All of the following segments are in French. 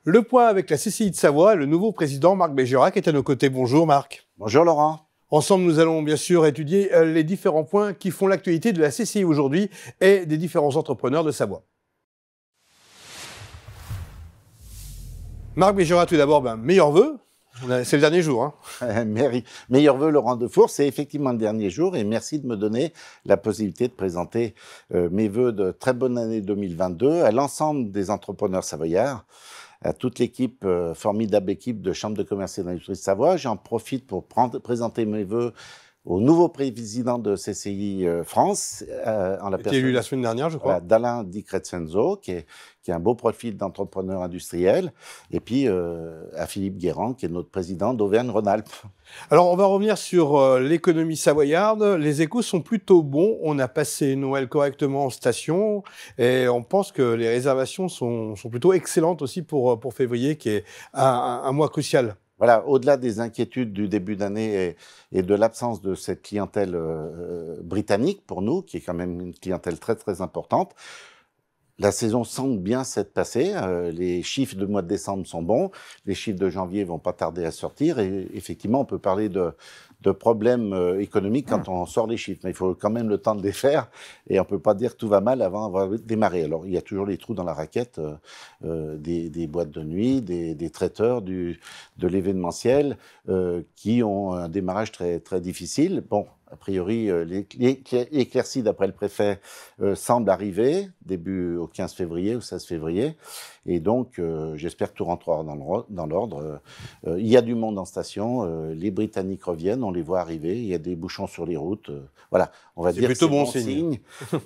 Le point avec la CCI de Savoie, le nouveau président Marc Bégerac est à nos côtés. Bonjour Marc. Bonjour Laurent. Ensemble, nous allons bien sûr étudier les différents points qui font l'actualité de la CCI aujourd'hui et des différents entrepreneurs de Savoie. Marc Bégerac, tout d'abord, meilleurs vœux. C'est le dernier jour. Meilleurs vœux Laurent Defour, c'est effectivement le dernier jour et merci de me donner la possibilité de présenter mes vœux de très bonne année 2022 à l'ensemble des entrepreneurs savoyards, à toute l'équipe, formidable équipe de Chambre de commerce et d'industrie de Savoie. J'en profite pour présenter mes vœux au nouveau président de CCI France, en la personne élu la semaine dernière, je crois. d'Alain Di Crescenzo, qui a un beau profil d'entrepreneur industriel, et puis à Philippe Guérand, qui est notre président d'Auvergne-Rhône-Alpes. Alors, on va revenir sur l'économie savoyarde. Les échos sont plutôt bons. On a passé Noël correctement en station et on pense que les réservations sont plutôt excellentes aussi pour février, qui est un mois crucial. Voilà, au-delà des inquiétudes du début d'année et de l'absence de cette clientèle britannique pour nous, qui est quand même une clientèle très très importante, la saison semble bien s'être passée. Les chiffres du mois de décembre sont bons. Les chiffres de janvier vont pas tarder à sortir. Et effectivement, on peut parler de problèmes économiques quand on sort les chiffres. Mais il faut quand même le temps de les faire. Et on peut pas dire que tout va mal avant d'avoir démarré. Alors, il y a toujours les trous dans la raquette des boîtes de nuit, des traiteurs, de l'événementiel qui ont un démarrage très, très difficile. Bon. A priori, l'éclaircie, d'après le préfet, semble arriver début au 15 février ou 16 février. Et donc, j'espère que tout rentrera dans l'ordre. Il y a du monde en station. Les Britanniques reviennent, on les voit arriver. Il y a des bouchons sur les routes. Voilà, on va dire que c'est bon signe.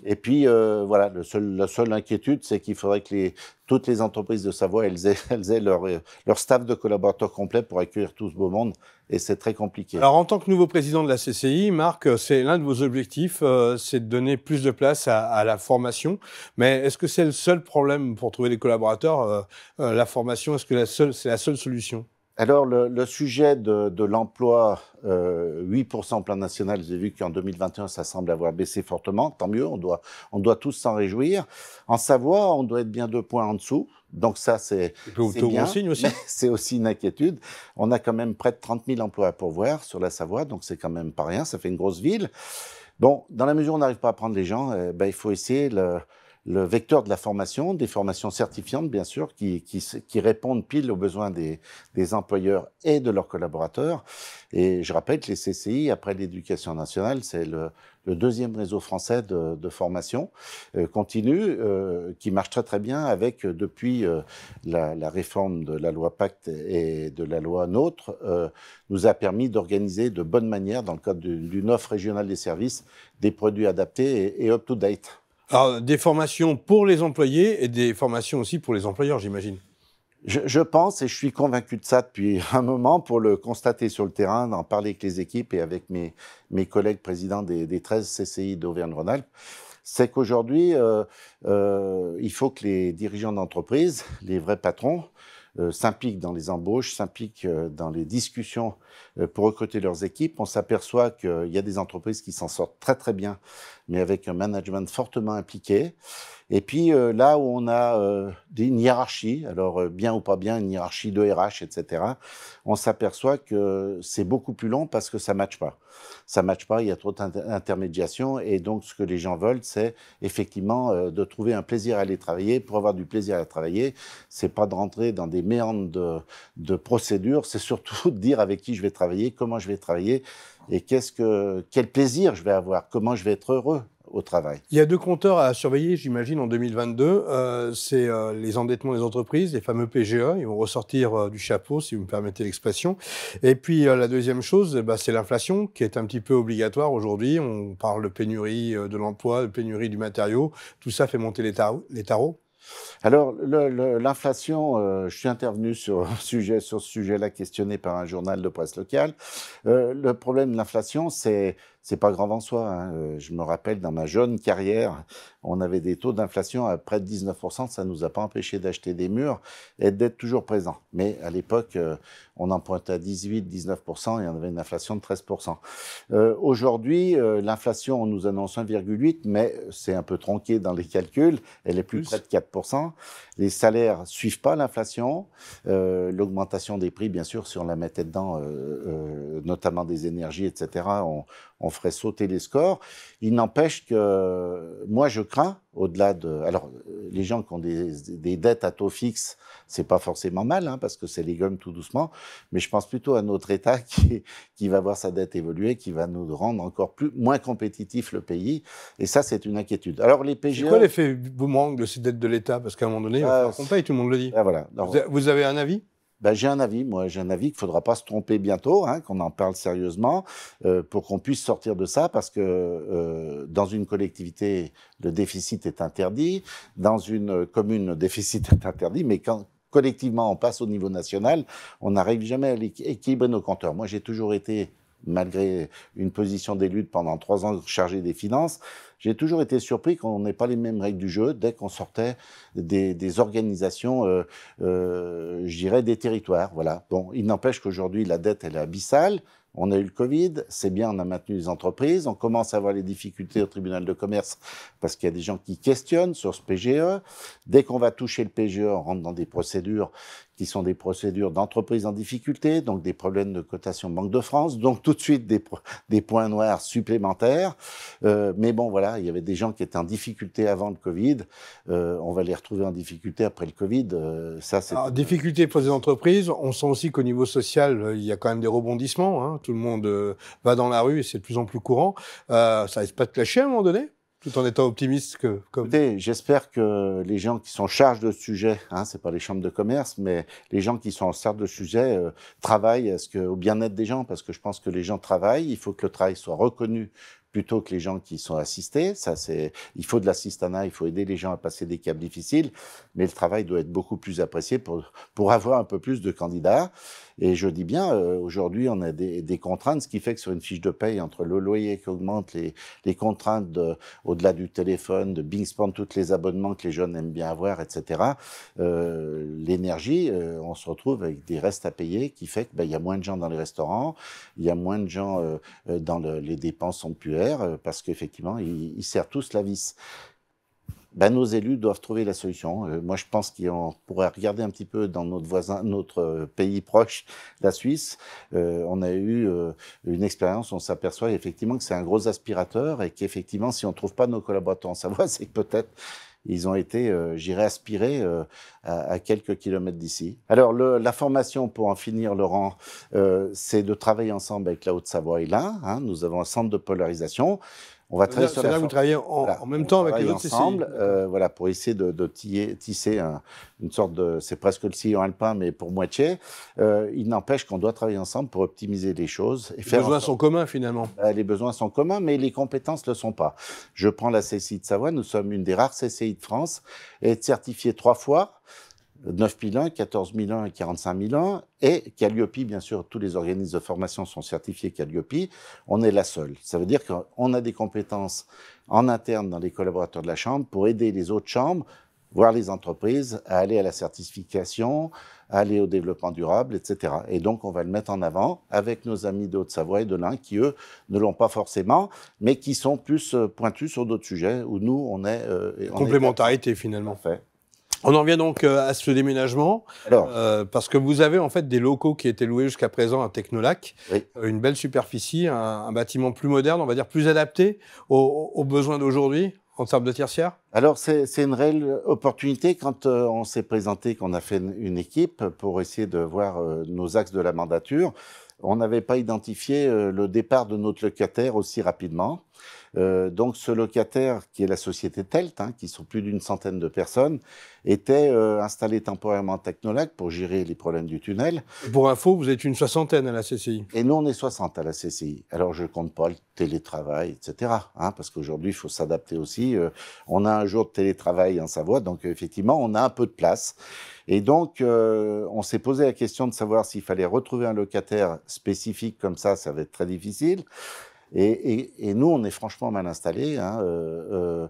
Et puis, voilà, la seule inquiétude, c'est qu'il faudrait que toutes les entreprises de Savoie, elles aient leur staff de collaborateurs complet pour accueillir tout ce beau monde. Et c'est très compliqué. Alors, en tant que nouveau président de la CCI, Marc, c'est l'un de vos objectifs, c'est de donner plus de place à la formation. Mais est-ce que c'est le seul problème pour trouver des collaborateurs, la formation? Est-ce que c'est la seule solution? Alors, le sujet de l'emploi, 8% plan national, j'ai vu qu'en 2021, ça semble avoir baissé fortement. Tant mieux, on doit tous s'en réjouir. En Savoie, on doit être bien 2 points en dessous. Donc ça, c'est bien, bon signe aussi. C'est aussi une inquiétude. On a quand même près de 30 000 emplois à pourvoir sur la Savoie, donc c'est quand même pas rien, ça fait une grosse ville. Bon, dans la mesure où on n'arrive pas à prendre les gens, il faut essayer le vecteur de la formation, des formations certifiantes, bien sûr, qui répondent pile aux besoins des employeurs et de leurs collaborateurs. Et je rappelle que les CCI, après l'éducation nationale, c'est le deuxième réseau français de formation continue, qui marche très très bien avec, depuis la réforme de la loi Pacte et de la loi NOTRe, nous a permis d'organiser de bonne manière, dans le cadre d'une offre régionale des services, des produits adaptés et up-to-date. Alors, des formations pour les employés et des formations aussi pour les employeurs, j'imagine. Je pense, et je suis convaincu de ça depuis un moment, pour le constater sur le terrain, d'en parler avec les équipes et avec mes collègues présidents des 13 CCI d'Auvergne-Rhône-Alpes, c'est qu'aujourd'hui, il faut que les dirigeants d'entreprise, les vrais patrons, s'impliquent dans les embauches, s'impliquent dans les discussions pour recruter leurs équipes. On s'aperçoit qu'il y a des entreprises qui s'en sortent très très bien, mais avec un management fortement impliqué. Et puis là où on a une hiérarchie, alors bien ou pas bien, une hiérarchie de RH, etc., on s'aperçoit que c'est beaucoup plus long parce que ça ne matche pas. Ça ne matche pas, il y a trop d'intermédiation. Et donc, ce que les gens veulent, c'est effectivement de trouver un plaisir à aller travailler. Pour avoir du plaisir à travailler, c'est pas de rentrer dans des méandres de procédures, c'est surtout de dire avec qui je vais travailler, comment je vais travailler et quel plaisir je vais avoir, comment je vais être heureux au travail. Il y a 2 compteurs à surveiller, j'imagine, en 2022. C'est les endettements des entreprises, les fameux PGE. Ils vont ressortir du chapeau, si vous me permettez l'expression. Et puis, la deuxième chose, c'est l'inflation, qui est un petit peu obligatoire aujourd'hui. On parle de pénurie de l'emploi, de pénurie du matériau. Tout ça fait monter les tarots. Alors, l'inflation, je suis intervenu sur ce sujet-là, questionné par un journal de presse locale. Le problème de l'inflation, c'est c'est pas grave en soi, hein. Je me rappelle, dans ma jeune carrière, on avait des taux d'inflation à près de 19%. Ça nous a pas empêché d'acheter des murs et d'être toujours présents. Mais à l'époque, on empruntait à 18-19% et on avait une inflation de 13%. Aujourd'hui, l'inflation, on nous annonce 1,8, mais c'est un peu tronqué dans les calculs. Elle est plus près de 4%. Les salaires suivent pas l'inflation. L'augmentation des prix, bien sûr, si on la mettait dedans, notamment des énergies, etc., on ferait sauter les scores. Il n'empêche que moi, je crains, au-delà de... Alors, les gens qui ont des dettes à taux fixe, c'est pas forcément mal, hein, parce que c'est les gommes tout doucement, mais je pense plutôt à notre État qui va voir sa dette évoluer, qui va nous rendre encore moins compétitif le pays, et ça, c'est une inquiétude. Alors, les PGE... C'est quoi l'effet boomerang de ces dettes de l'État? Parce qu'à un moment donné, il va falloir qu'on paye, tout le monde le dit. Voilà. Alors, vous avez un avis? Ben, j'ai un avis, moi, j'ai un avis qu'il ne faudra pas se tromper bientôt, hein, qu'on en parle sérieusement, pour qu'on puisse sortir de ça, parce que dans une collectivité, le déficit est interdit, dans une commune, le déficit est interdit, mais quand collectivement on passe au niveau national, on n'arrive jamais à équilibrer nos compteurs. Moi, j'ai toujours été, malgré une position d'élu pendant 3 ans chargé des finances, j'ai toujours été surpris qu'on n'ait pas les mêmes règles du jeu dès qu'on sortait des organisations, je dirais, des territoires. Voilà. Bon, il n'empêche qu'aujourd'hui, la dette, elle est abyssale. On a eu le Covid, c'est bien, on a maintenu les entreprises, on commence à avoir les difficultés au tribunal de commerce parce qu'il y a des gens qui questionnent sur ce PGE. Dès qu'on va toucher le PGE, on rentre dans des procédures qui sont des procédures d'entreprises en difficulté, donc des problèmes de cotation Banque de France, donc tout de suite des points noirs supplémentaires. Mais bon, voilà, il y avait des gens qui étaient en difficulté avant le Covid, on va les retrouver en difficulté après le Covid. Ça, c'est... Alors, difficulté pour les entreprises, on sent aussi qu'au niveau social, il y a quand même des rebondissements, hein. Tout le monde va dans la rue et c'est de plus en plus courant. Ça risque pas de clasher à un moment donné, tout en étant optimiste comme... Écoutez, j'espère que les gens qui sont en charge de ce sujet, hein, c'est pas les chambres de commerce, mais les gens qui sont en charge de ce sujet travaillent au bien-être des gens, parce que je pense que les gens travaillent, il faut que le travail soit reconnu plutôt que les gens qui sont assistés. Ça, il faut de l'assistanat, il faut aider les gens à passer des caps difficiles, mais le travail doit être beaucoup plus apprécié pour avoir un peu plus de candidats. Et je dis bien, aujourd'hui, on a des contraintes, ce qui fait que sur une fiche de paye, entre le loyer qui augmente, les contraintes au-delà du téléphone, de Bing Spend, tous les abonnements que les jeunes aiment bien avoir, etc., l'énergie, on se retrouve avec des restes à payer qui fait qu'il y a moins de gens dans les restaurants, il y a moins de gens dans les dépenses somptuaires, parce qu'effectivement, ils serrent tous la vis. Ben, nos élus doivent trouver la solution. Moi, je pense qu'on pourrait regarder un petit peu dans notre pays proche, la Suisse. On a eu une expérience, on s'aperçoit effectivement que c'est un gros aspirateur et qu'effectivement, si on ne trouve pas nos collaborateurs en Savoie, c'est que peut-être ils ont été, j'irais, aspirés à quelques kilomètres d'ici. Alors, la formation, pour en finir, Laurent, c'est de travailler ensemble avec la Haute-Savoie et l'Ain. Hein, nous avons un centre de polarisation. On va travailler sur là, vous travaillez en même temps avec les autres ensemble, voilà, pour essayer de tisser une sorte de... C'est presque le sillon alpin, mais pour moitié. Il n'empêche qu'on doit travailler ensemble pour optimiser les choses. Et les besoins sont communs, finalement. Les besoins sont communs, mais les compétences ne le sont pas. Je prends la CCI de Savoie. Nous sommes une des rares CCI de France et être certifiée 3 fois. 9001, 14001 et 45001, et Calliope, bien sûr, tous les organismes de formation sont certifiés Calliope, on est la seule. Ça veut dire qu'on a des compétences en interne dans les collaborateurs de la Chambre pour aider les autres chambres, voire les entreprises, à aller à la certification, à aller au développement durable, etc. Et donc, on va le mettre en avant avec nos amis de Haute-Savoie et de l'Ain qui, eux, ne l'ont pas forcément, mais qui sont plus pointus sur d'autres sujets où nous, on est... complémentarité, finalement. En fait. On en vient donc à ce déménagement, parce que vous avez en fait des locaux qui étaient loués jusqu'à présent à Technolac, oui. Une belle superficie, un bâtiment plus moderne, on va dire plus adapté aux besoins d'aujourd'hui en termes de tertiaire. Alors c'est une réelle opportunité quand on s'est présenté, qu'on a fait une équipe pour essayer de voir nos axes de la mandature. On n'avait pas identifié le départ de notre locataire aussi rapidement. Donc ce locataire, qui est la société Telt, hein, qui sont plus d'une centaine de personnes, était installé temporairement à Technolac pour gérer les problèmes du tunnel. Pour info, vous êtes une 60aine à la CCI. Et nous, on est 60 à la CCI. Alors je compte pas le télétravail, etc. Hein, parce qu'aujourd'hui, il faut s'adapter aussi. On a un jour de télétravail en Savoie, donc effectivement, on a un peu de place. Et donc, on s'est posé la question de savoir s'il fallait retrouver un locataire spécifique comme ça va être très difficile. Et nous, on est franchement mal installés. Hein,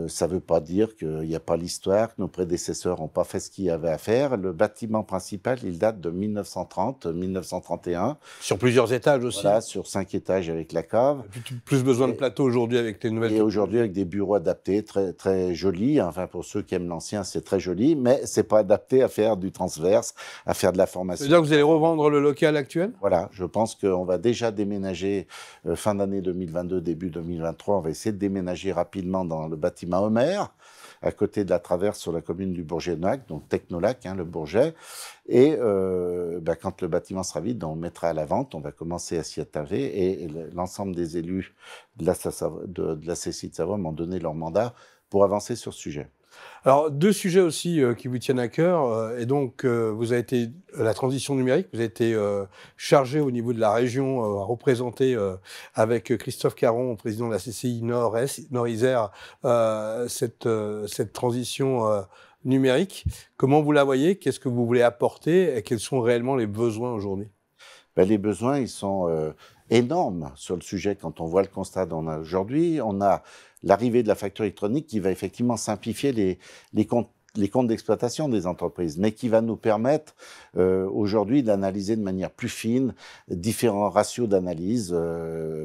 ça ne veut pas dire qu'il n'y a pas l'histoire, que nos prédécesseurs n'ont pas fait ce qu'il y avait à faire. Le bâtiment principal, il date de 1930, 1931. Sur plusieurs étages aussi. Voilà, sur 5 étages avec la cave. Plus besoin de plateau aujourd'hui avec les nouvelles. Et aujourd'hui avec des bureaux adaptés, très, très jolis. Enfin, pour ceux qui aiment l'ancien, c'est très joli, mais ce n'est pas adapté à faire du transverse, à faire de la formation. C'est-à-dire que vous allez revendre le local actuel? Voilà, je pense qu'on va déjà déménager fin d'année 2022, début 2023. On va essayer de déménager rapidement dans le bâtiment Homer, à côté de la traverse sur la commune du Bourget-de-Nac, donc Technolac, hein, le Bourget. Et quand le bâtiment sera vide, on le mettra à la vente, on va commencer à s'y attarder. Et l'ensemble des élus de la CCI de Savoie m'ont donné leur mandat pour avancer sur ce sujet. Alors, deux sujets aussi qui vous tiennent à cœur. Et donc, vous avez été la transition numérique, vous avez été chargé au niveau de la région à représenter avec Christophe Caron, président de la CCI Nord-Isère, cette transition numérique. Comment vous la voyez? Qu'est-ce que vous voulez apporter? Et quels sont réellement les besoins aujourd'hui? Les besoins, ils sont énormes sur le sujet quand on voit le constat qu'on a aujourd'hui. On a l'arrivée de la facture électronique qui va effectivement simplifier les comptes d'exploitation des entreprises, mais qui va nous permettre aujourd'hui d'analyser de manière plus fine différents ratios d'analyse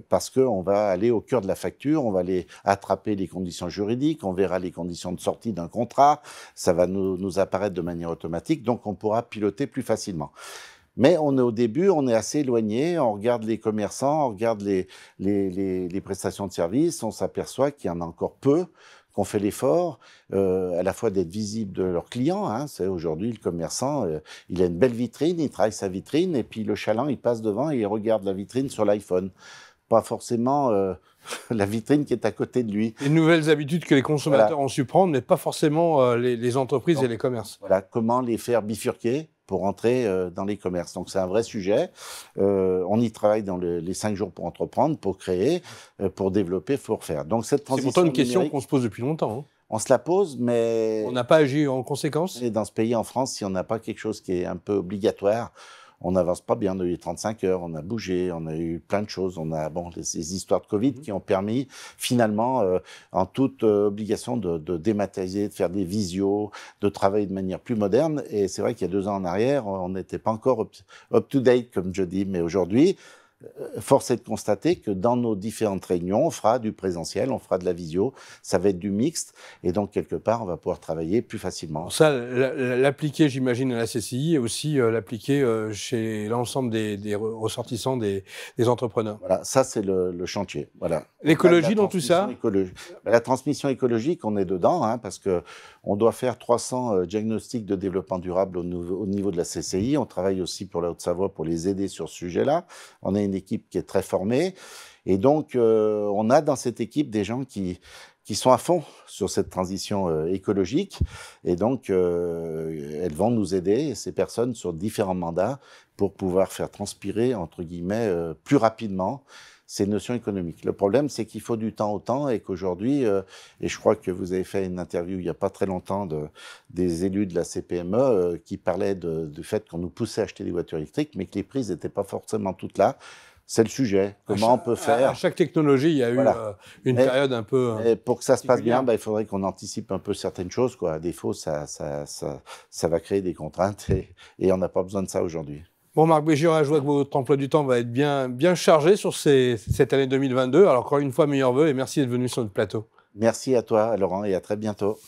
parce qu'on va aller au cœur de la facture, on va aller attraper les conditions juridiques, on verra les conditions de sortie d'un contrat, ça va nous apparaître de manière automatique, donc on pourra piloter plus facilement. Mais on est au début, on est assez éloigné, on regarde les commerçants, on regarde les prestations de services, on s'aperçoit qu'il y en a encore peu, qu'on fait l'effort à la fois d'être visible de leurs clients. Hein. C'est aujourd'hui le commerçant, il a une belle vitrine, il travaille sa vitrine, et puis le chaland, il passe devant et il regarde la vitrine sur l'iPhone. Pas forcément la vitrine qui est à côté de lui. Les nouvelles habitudes que les consommateurs ont su prendre, mais pas forcément les entreprises. Donc, et les commerces. Voilà, comment les faire bifurquer pour entrer dans les commerces. Donc c'est un vrai sujet. On y travaille dans les 5 jours pour entreprendre, pour créer, pour développer, pour faire. Donc cette transition. C'est pourtant une question qu'on se pose depuis longtemps. Hein. On se la pose, mais on n'a pas agi en conséquence. Et dans ce pays, en France, si on n'a pas quelque chose qui est un peu obligatoire, on n'avance pas bien. On a eu 35 heures, on a bougé, on a eu plein de choses. On a ces histoires de Covid qui ont permis finalement, en toute obligation, de dématérialiser, de faire des visios, de travailler de manière plus moderne. Et c'est vrai qu'il y a 2 ans en arrière, on n'était pas encore up-to-date, comme je dis. Mais aujourd'hui, force est de constater que dans nos différentes réunions, on fera du présentiel, on fera de la visio, ça va être du mixte, et donc quelque part, on va pouvoir travailler plus facilement. Ça, l'appliquer, j'imagine, à la CCI, et aussi l'appliquer chez l'ensemble des ressortissants des entrepreneurs. Voilà, ça c'est le chantier. Voilà. L'écologie dans tout ça? La transmission écologique, on est dedans, hein, parce que on doit faire 300 diagnostics de développement durable au niveau de la CCI. On travaille aussi pour la Haute-Savoie pour les aider sur ce sujet-là. On a une équipe qui est très formée. Et donc, on a dans cette équipe des gens qui sont à fond sur cette transition écologique. Et donc, elles vont nous aider, ces personnes, sur différents mandats pour pouvoir faire transpirer, entre guillemets, plus rapidement ces notions économiques. Le problème, c'est qu'il faut du temps au temps et qu'aujourd'hui, et je crois que vous avez fait une interview il n'y a pas très longtemps des élus de la CPME qui parlaient du fait qu'on nous poussait à acheter des voitures électriques, mais que les prises n'étaient pas forcément toutes là. C'est le sujet. Comment on peut faire? À chaque technologie, il y a eu une période un peu. Pour que ça se passe bien, il faudrait qu'on anticipe un peu certaines choses, quoi. À défaut, ça va créer des contraintes et on n'a pas besoin de ça aujourd'hui. Bon, Marc Bégirat, je vois que votre emploi du temps va être bien chargé sur cette année 2022. Alors, encore une fois, meilleurs vœux et merci d'être venu sur notre plateau. Merci à toi, Laurent, et à très bientôt.